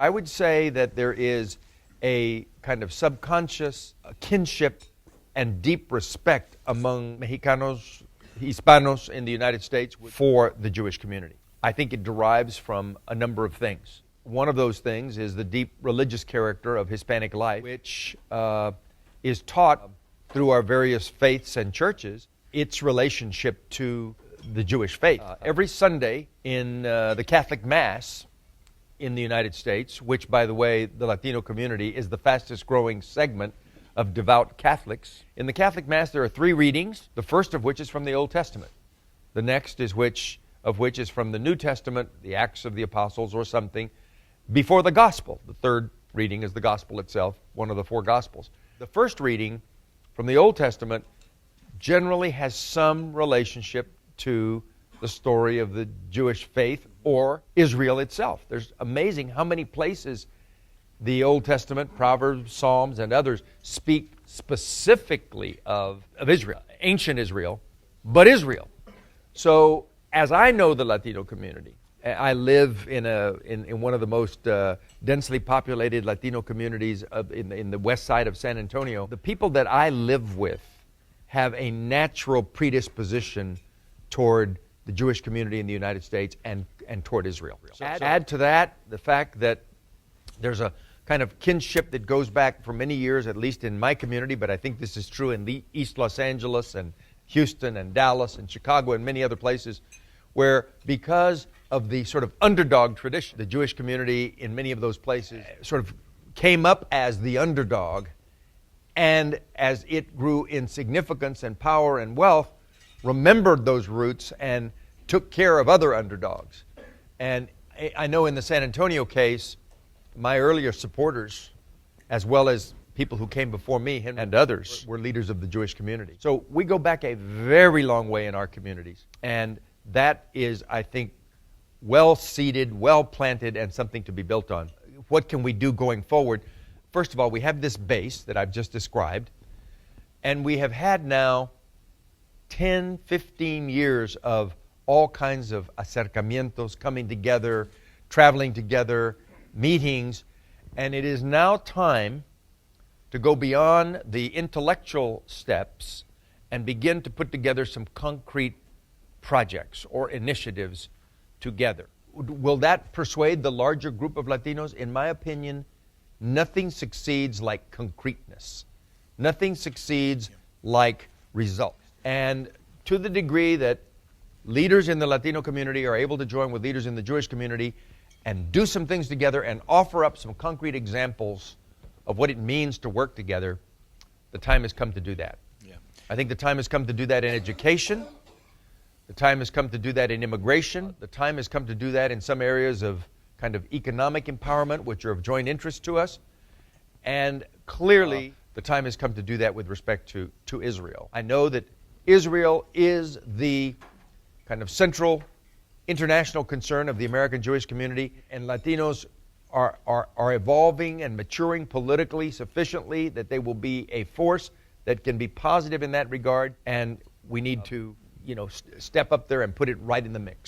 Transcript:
I would say that there is a kind of subconscious kinship and deep respect among Mexicanos, Hispanos in the United States for the Jewish community. I think it derives from a number of things. One of those things is the deep religious character of Hispanic life, which is taught through our various faiths and churches, its relationship to the Jewish faith. Every Sunday in the Catholic Mass in the United States, which, by the way, the Latino community is the fastest growing segment of devout Catholics. In the Catholic Mass, there are 3 readings, the first of which is from the Old Testament. The next is which is from the New Testament, the Acts of the Apostles or something, before the Gospel. The third reading is the Gospel itself, one of the 4 Gospels. The first reading from the Old Testament generally has some relationship to the story of the Jewish faith or Israel itself. There's amazing how many places the Old Testament, Proverbs, Psalms, and others speak specifically of Israel, ancient Israel, but Israel. So, as I know the Latino community, I live in one of the most densely populated Latino communities in the west side of San Antonio. The people that I live with have a natural predisposition toward the Jewish community in the United States and toward Israel. So add to that the fact that there's a kind of kinship that goes back for many years, at least in my community, but I think this is true in the East Los Angeles and Houston and Dallas and Chicago and many other places, where because of the sort of underdog tradition, the Jewish community in many of those places sort of came up as the underdog, and as it grew in significance and power and wealth, remembered those roots and took care of other underdogs. And I know in the San Antonio case, my earlier supporters, as well as people who came before me and others, were leaders of the Jewish community. So we go back a very long way in our communities. And that is, I think, well-seated, well-planted, and something to be built on. What can we do going forward? First of all, we have this base that I've just described, and we have had now 10, 15 years of all kinds of acercamientos, coming together, traveling together, meetings, and it is now time to go beyond the intellectual steps and begin to put together some concrete projects or initiatives together. Will that persuade the larger group of Latinos? In my opinion, nothing succeeds like concreteness. Nothing succeeds like results. And to the degree that leaders in the Latino community are able to join with leaders in the Jewish community and do some things together and offer up some concrete examples of what it means to work together, the time has come to do that. Yeah. I think the time has come to do that in education. The time has come to do that in immigration. The time has come to do that in some areas of kind of economic empowerment, which are of joint interest to us. And clearly, the time has come to do that with respect to Israel. I know that Israel is the kind of central international concern of the American Jewish community, and Latinos are evolving and maturing politically sufficiently that they will be a force that can be positive in that regard, and we need to, step up there and put it right in the mix.